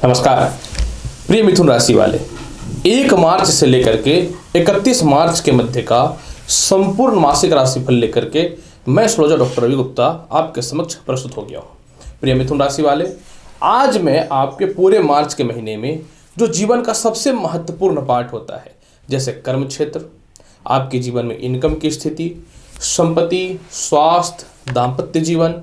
नमस्कार प्रिय मिथुन राशि वाले, 1 मार्च से लेकर के 31 मार्च के मध्य का संपूर्ण मासिक राशिफल लेकर के मैं एस्ट्रोलॉजर डॉक्टर रवि गुप्ता आपके समक्ष प्रस्तुत हो गया हूँ। प्रिय मिथुन राशि वाले, आज मैं आपके पूरे मार्च के महीने में जो जीवन का सबसे महत्वपूर्ण पार्ट होता है, जैसे कर्म क्षेत्र, आपके जीवन में इनकम की स्थिति, संपत्ति, स्वास्थ्य, दाम्पत्य जीवन,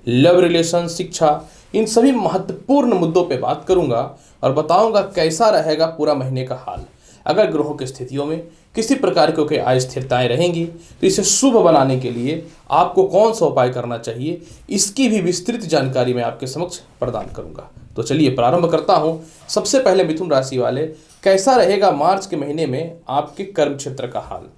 लव रिलेशन, शिक्षा, इन सभी महत्वपूर्ण मुद्दों पे बात करूंगा और बताऊंगा कैसा रहेगा पूरा महीने का हाल। अगर ग्रहों की स्थितियों में किसी प्रकार की कोई अस्थिरताएं रहेंगी तो इसे शुभ बनाने के लिए आपको कौन सा उपाय करना चाहिए, इसकी भी विस्तृत जानकारी मैं आपके समक्ष प्रदान करूंगा। तो चलिए प्रारंभ करता हूं। सबसे पहले मिथुन राशि वाले, कैसा रहेगा मार्च के महीने में आपके कर्म क्षेत्र का हाल।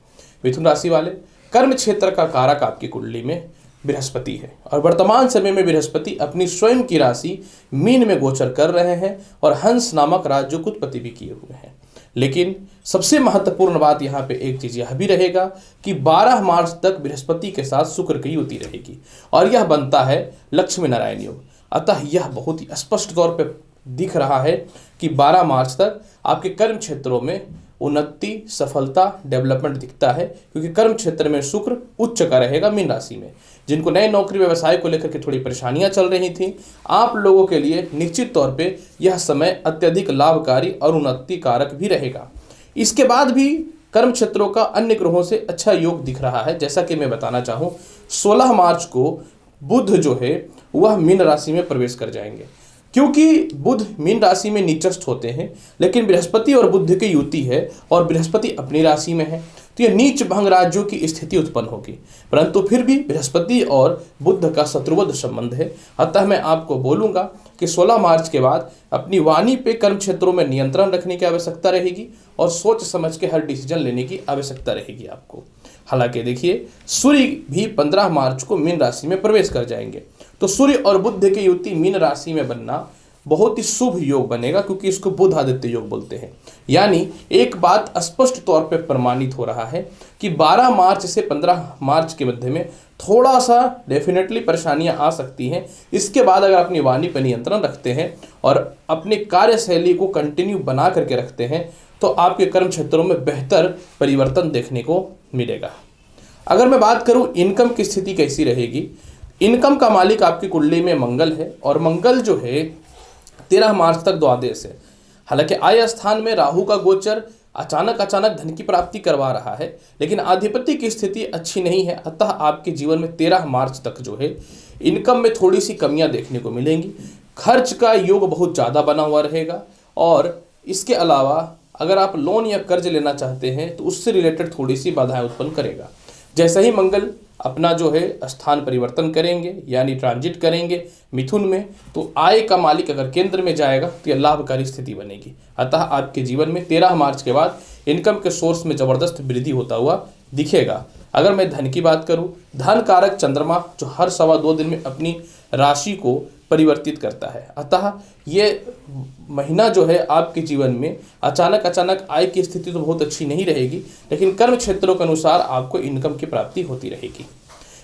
मिथुन राशि वाले, कर्म क्षेत्र का कारक आपकी कुंडली में बृहस्पति है और वर्तमान समय में बृहस्पति अपनी स्वयं की राशि मीन में गोचर कर रहे हैं और हंस नामक राजयोग की उत्पत्ति भी किए हुए हैं। लेकिन सबसे महत्वपूर्ण बात यहाँ पे एक चीज यह भी रहेगा कि 12 मार्च तक बृहस्पति के साथ शुक्र की युति रहेगी और यह बनता है लक्ष्मी नारायण योग। अतः यह बहुत ही स्पष्ट तौर पर दिख रहा है कि 12 मार्च तक आपके कर्म क्षेत्रों में उन्नति, सफलता, डेवलपमेंट दिखता है, क्योंकि कर्म क्षेत्र में शुक्र उच्च का रहेगा मीन राशि में। जिनको नए नौकरी व्यवसाय को लेकर के थोड़ी परेशानियां चल रही थी, आप लोगों के लिए निश्चित तौर पे यह समय अत्यधिक लाभकारी और उन्नति कारक भी रहेगा। इसके बाद भी कर्म क्षेत्रों का अन्य ग्रहों से अच्छा योग दिख रहा है। जैसा कि मैं बताना चाहूँ, 16 मार्च को बुध जो है वह मीन राशि में प्रवेश कर जाएंगे। क्योंकि बुध मीन राशि में नीचस्थ होते हैं, लेकिन बृहस्पति और बुध की युति है और बृहस्पति अपनी राशि में है, तो यह नीच भंग राज्यों की स्थिति उत्पन्न होगी। परंतु फिर भी बृहस्पति और बुध का शत्रुवध संबंध है। अतः मैं आपको बोलूंगा कि 16 मार्च के बाद अपनी वाणी पे कर्म क्षेत्रों में नियंत्रण रखने की आवश्यकता रहेगी और सोच समझ के हर डिसीजन लेने की आवश्यकता रहेगी आपको। हालांकि देखिए, सूर्य भी 15 मार्च को मीन राशि में प्रवेश कर जाएंगे, तो सूर्य और बुध की युति मीन राशि में बनना बहुत ही शुभ योग बनेगा, क्योंकि इसको बुध आदित्य योग बोलते हैं। यानी एक बात स्पष्ट तौर पे प्रमाणित हो रहा है कि 12 मार्च से 15 मार्च के मध्य में थोड़ा सा डेफिनेटली परेशानियां आ सकती हैं। इसके बाद अगर अपनी वाणी पर नियंत्रण रखते हैं और अपने कार्यशैली को कंटिन्यू बना करके रखते हैं, तो आपके कर्म क्षेत्रों में बेहतर परिवर्तन देखने को मिलेगा। अगर मैं बात करूं इनकम की स्थिति कैसी रहेगी, इनकम का मालिक आपकी कुंडली में मंगल है और मंगल जो है 13 मार्च तक द्वादश है। हालांकि आय स्थान में राहु का गोचर अचानक धन की प्राप्ति करवा रहा है, लेकिन आधिपत्य की स्थिति अच्छी नहीं है। अतः आपके जीवन में 13 मार्च तक जो है इनकम में थोड़ी सी कमियां देखने को मिलेंगी। खर्च का योग बहुत ज़्यादा बना हुआ रहेगा और इसके अलावा अगर आप लोन या कर्ज लेना चाहते हैं तो उससे रिलेटेड थोड़ी सी बाधाएं उत्पन्न करेगा। जैसे ही मंगल अपना जो है स्थान परिवर्तन करेंगे, यानी ट्रांजिट करेंगे मिथुन में, तो आय का मालिक अगर केंद्र में जाएगा तो यह लाभकारी स्थिति बनेगी। अतः आपके जीवन में 13 मार्च के बाद इनकम के सोर्स में जबरदस्त वृद्धि होता हुआ दिखेगा। अगर मैं धन की बात करूं, धन कारक चंद्रमा जो हर 2.25 दिन में अपनी राशि को परिवर्तित करता है, अतः ये महीना जो है आपके जीवन में अचानक आय की स्थिति तो बहुत अच्छी नहीं रहेगी, लेकिन कर्म क्षेत्रों के अनुसार आपको इनकम की प्राप्ति होती रहेगी।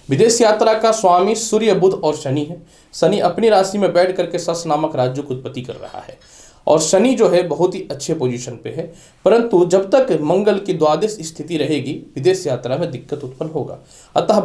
विदेश यात्रा का स्वामी सूर्य, बुध और शनि है। शनि अपनी राशि में बैठ करके सस नामक राज्य की उत्पत्ति कर रहा है और शनि जो है बहुत ही अच्छे पोजीशन पे है, परंतु जब तक मंगल की द्वादश स्थिति रहेगी विदेश यात्रा में दिक्कत उत्पन्न होगा। अतः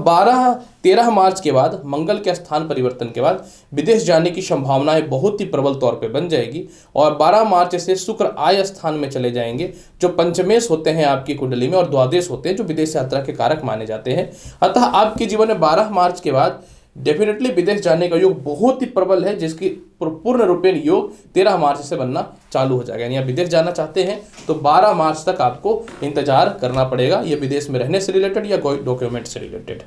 13 मार्च के बाद मंगल के स्थान परिवर्तन के बाद विदेश जाने की संभावनाएं बहुत ही प्रबल तौर पे बन जाएगी और 12 मार्च से शुक्र आय स्थान में चले जाएंगे, जो पंचमेश होते हैं आपकी कुंडली में और द्वादश होते हैं जो विदेश यात्रा के कारक माने जाते हैं। अतः आपके जीवन में 12 मार्च के बाद डेफिनेटली विदेश जाने का योग बहुत ही प्रबल है, जिसकी पूर्ण रूपेण योग 13 मार्च से बनना चालू हो जाएगा। यानी आप विदेश जाना चाहते हैं तो 12 मार्च तक आपको इंतजार करना पड़ेगा, ये विदेश में रहने से रिलेटेड या कोई डॉक्यूमेंट से रिलेटेड।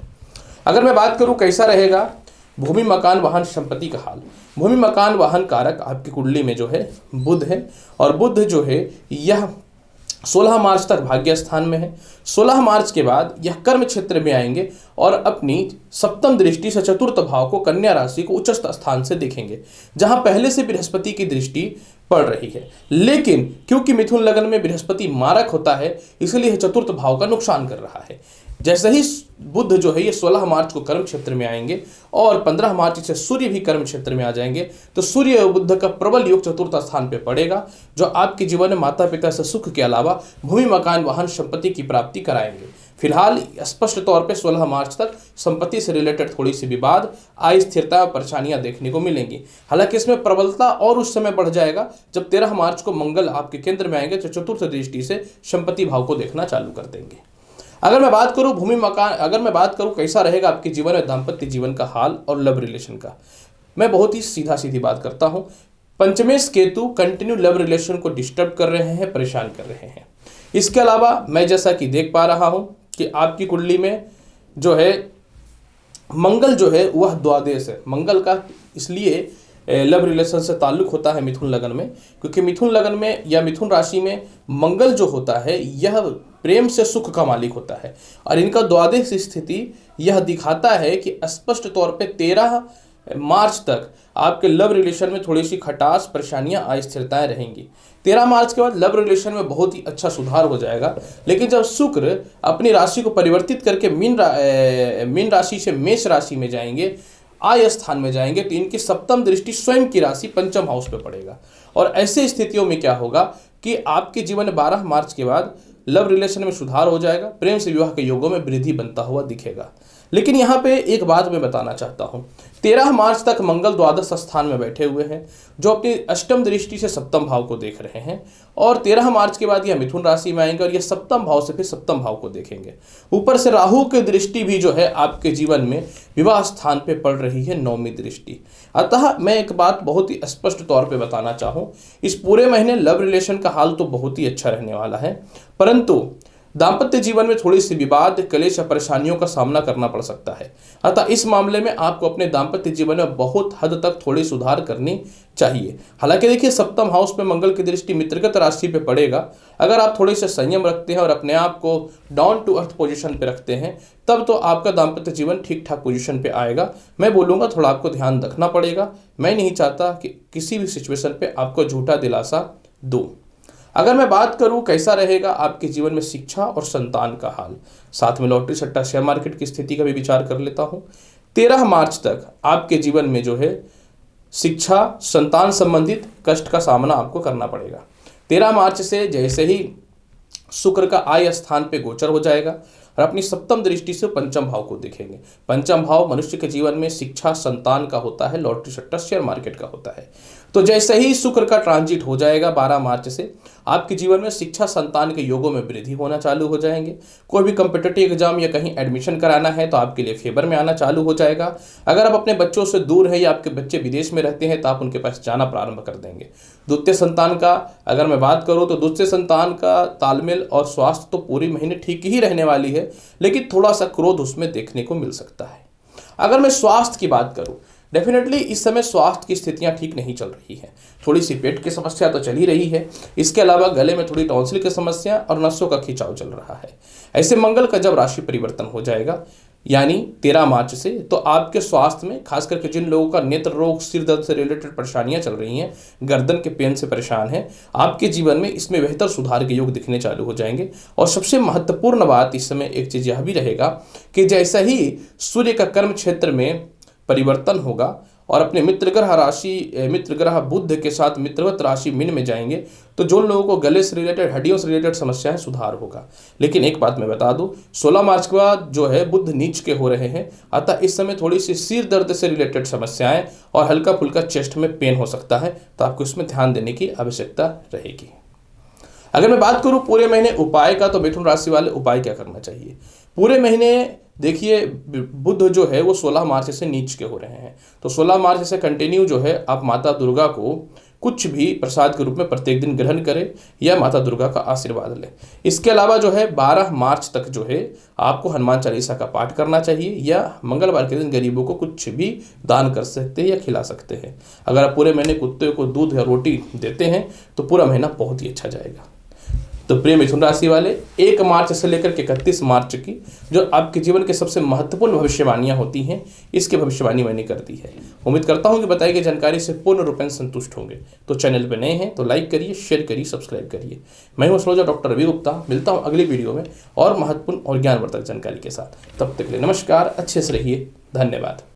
अगर मैं बात करूं कैसा रहेगा भूमि, मकान, वाहन, संपत्ति का हाल। भूमि, मकान, वाहन कारक आपकी कुंडली में जो है बुध है और बुध जो है यह 16 मार्च तक भाग्य स्थान में है। 16 मार्च के बाद यह कर्म क्षेत्र में आएंगे और अपनी सप्तम दृष्टि से चतुर्थ भाव को कन्या राशि को उच्चस्थ स्थान से देखेंगे, जहां पहले से बृहस्पति की दृष्टि पड़ रही है। लेकिन क्योंकि मिथुन लग्न में बृहस्पति मारक होता है, इसलिए चतुर्थ भाव का नुकसान कर रहा है। जैसे ही बुध जो है ये 16 मार्च को कर्म क्षेत्र में आएंगे और 15 मार्च से सूर्य भी कर्म क्षेत्र में आ जाएंगे, तो सूर्य और बुध का प्रबल योग चतुर्थ स्थान पे पड़ेगा, जो आपके जीवन में माता पिता से सुख के अलावा भूमि मकान वाहन संपत्ति की प्राप्ति कराएंगे। फिलहाल स्पष्ट तौर पे 16 मार्च तक संपत्ति से रिलेटेड थोड़ी सी विवाद, अस्थिरता और परेशानियां देखने को मिलेंगी। हालांकि इसमें प्रबलता और उस समय बढ़ जाएगा जब 13 मार्च को मंगल आपके केंद्र में आएंगे, तो चतुर्थ दृष्टि से संपत्ति भाव को देखना चालू कर देंगे। अगर मैं बात करूं भूमि मकान, अगर मैं बात करूं कैसा रहेगा आपके जीवन में दाम्पत्य जीवन का हाल और लव रिलेशन का, मैं बहुत ही सीधा सीधी बात करता हूं। पंचमेश केतु कंटिन्यू लव रिलेशन को डिस्टर्ब कर रहे हैं, परेशान कर रहे हैं। इसके अलावा मैं जैसा कि देख पा रहा हूं कि आपकी कुंडली में जो है मंगल जो है वह द्वादश है। मंगल का इसलिए लव रिलेशन से ताल्लुक होता है मिथुन लगन में, क्योंकि मिथुन लगन में या मिथुन राशि में मंगल जो होता है यह प्रेम से सुख का मालिक होता है, और इनका द्वादश स्थिति यह दिखाता है कि स्पष्ट तौर पे 13 मार्च तक आपके लव रिलेशन में थोड़ी सी खटास, परेशानियां, अस्थिरताएं रहेंगी। 13 मार्च के बाद लव रिलेशन में बहुत ही अच्छा सुधार हो जाएगा, लेकिन जब शुक्र अपनी राशि को परिवर्तित करके मीन राशि से मेष राशि में जाएंगे, आय स्थान में जाएंगे, तो इनकी सप्तम दृष्टि स्वयं की राशि पंचम हाउस पे पड़ेगा। और ऐसे स्थितियों में क्या होगा कि आपके जीवन में 12 मार्च के बाद लव रिलेशन में सुधार हो जाएगा, प्रेम से विवाह के योगों में वृद्धि बनता हुआ दिखेगा। लेकिन यहाँ पे एक बात मैं बताना चाहता हूँ, 13 मार्च तक मंगल द्वादश स्थान में बैठे हुए हैं, जो अपनी अष्टम दृष्टि से सप्तम भाव को देख रहे हैं, और 13 मार्च के बाद यह मिथुन राशि में आएंगे और यह सप्तम भाव से फिर सप्तम भाव को देखेंगे। ऊपर से राहु की दृष्टि भी जो है आपके जीवन में विवाह स्थान पे पड़ रही है, 9वीं दृष्टि। अतः मैं एक बात बहुत ही स्पष्ट तौर पे बताना चाहूँ, इस पूरे महीने लव रिलेशन का हाल तो बहुत ही अच्छा रहने वाला है, परंतु दाम्पत्य जीवन में थोड़ी सी विवाद, क्लेश या परेशानियों का सामना करना पड़ सकता है। अतः इस मामले में आपको अपने दाम्पत्य जीवन में बहुत हद तक थोड़ी सुधार करनी चाहिए। हालांकि देखिए सप्तम हाउस में मंगल की दृष्टि मित्रगत राशि पे पड़ेगा, अगर आप थोड़े से संयम रखते हैं और अपने आप को डाउन टू अर्थ पोजीशन पे रखते हैं, तब तो आपका दाम्पत्य जीवन ठीक ठाक पोजीशन पे आएगा। मैं बोलूँगा थोड़ा आपको ध्यान रखना पड़ेगा। मैं नहीं चाहता कि किसी भी सिचुएशन पे आपको झूठा दिलासा दूँ। अगर मैं बात करूं कैसा रहेगा आपके जीवन में शिक्षा और संतान का हाल, साथ में लॉटरी सट्टा शेयर मार्केट की स्थिति का भी विचार कर लेता हूं। 13 मार्च तक आपके जीवन में जो है शिक्षा, संतान संबंधित कष्ट का सामना आपको करना पड़ेगा। 13 मार्च से जैसे ही शुक्र का आय स्थान पे गोचर हो जाएगा और अपनी सप्तम दृष्टि से पंचम भाव को देखेंगे। पंचम भाव मनुष्य के जीवन में शिक्षा, संतान का होता है, लॉटरी सट्टा शेयर मार्केट का होता है। तो जैसे ही शुक्र का ट्रांजिट हो जाएगा 12 मार्च से, आपके जीवन में शिक्षा, संतान के योगों में वृद्धि होना चालू हो जाएंगे। कोई भी कम्पिटिटिव एग्जाम या कहीं एडमिशन कराना है तो आपके लिए फेवर में आना चालू हो जाएगा। अगर आप अपने बच्चों से दूर हैं या आपके बच्चे विदेश में रहते हैं तो आप उनके पास जाना प्रारंभ कर देंगे। द्वितीय संतान का अगर मैं बात करूँ तो द्वितीय संतान का तालमेल और स्वास्थ्य तो पूरी महीने ठीक ही रहने वाली है, लेकिन थोड़ा सा क्रोध उसमें देखने को मिल सकता है। अगर मैं स्वास्थ्य की बात करूँ, डेफिनेटली इस समय स्वास्थ्य की स्थितियां ठीक नहीं चल रही हैं। थोड़ी सी पेट की समस्या तो चल ही रही है, इसके अलावा गले में थोड़ी टॉन्सिल की समस्या और नसों का खिंचाव चल रहा है। ऐसे मंगल का जब राशि परिवर्तन हो जाएगा यानी 13 मार्च से, तो आपके स्वास्थ्य में खास करके जिन लोगों का नेत्र रोग, सिर दर्द से रिलेटेड परेशानियां चल रही हैं, गर्दन के पेन से परेशान हैं, आपके जीवन में इसमें बेहतर सुधार के योग दिखने चालू हो जाएंगे। और सबसे महत्वपूर्ण बात इस समय एक चीज़ यह भी रहेगा कि जैसा ही सूर्य का कर्म क्षेत्र में परिवर्तन होगा और अपने मित्र ग्रह बुध के साथ मित्रवत राशि मीन में जाएंगे, तो जो लोगों को गले से रिलेटेड, हड्डियों से रिलेटेड समस्याएं सुधार होगा। लेकिन एक बात मैं बता दूं, 16 मार्च के बाद जो है बुध नीच के हो रहे हैं, अतः इस समय थोड़ी सी सिर दर्द से रिलेटेड समस्याएं और हल्का फुल्का चेस्ट में पेन हो सकता है, तो आपको इसमें ध्यान देने की आवश्यकता रहेगी। अगर मैं बात करूं पूरे महीने उपाय का, तो मिथुन राशि वाले उपाय क्या करना चाहिए पूरे महीने? देखिए बुध जो है वो 16 मार्च से नीच के हो रहे हैं, तो 16 मार्च से कंटिन्यू जो है आप माता दुर्गा को कुछ भी प्रसाद के रूप में प्रत्येक दिन ग्रहण करें या माता दुर्गा का आशीर्वाद लें। इसके अलावा जो है 12 मार्च तक जो है आपको हनुमान चालीसा का पाठ करना चाहिए, या मंगलवार के दिन गरीबों को कुछ भी दान कर सकते हैं या खिला सकते हैं। अगर आप पूरे महीने कुत्ते को दूध या रोटी देते हैं तो पूरा महीना बहुत ही अच्छा जाएगा। तो प्रिय मिथुन राशि वाले, 1 मार्च से लेकर के 31 मार्च की जो आपके जीवन के सबसे महत्वपूर्ण भविष्यवाणियां होती हैं, इसकी भविष्यवाणी मैंने कर दी है। उम्मीद करता हूं कि बताई गई जानकारी से पूर्ण रूपेण संतुष्ट होंगे। तो चैनल पर नए हैं तो लाइक करिए, शेयर करिए, सब्सक्राइब करिए। मैं हूं एस्ट्रोलॉजर डॉक्टर रवि गुप्ता। मिलता हूं अगली वीडियो में और महत्वपूर्ण और ज्ञानवर्धक जानकारी के साथ। तब तक के लिए नमस्कार, अच्छे से रहिए, धन्यवाद।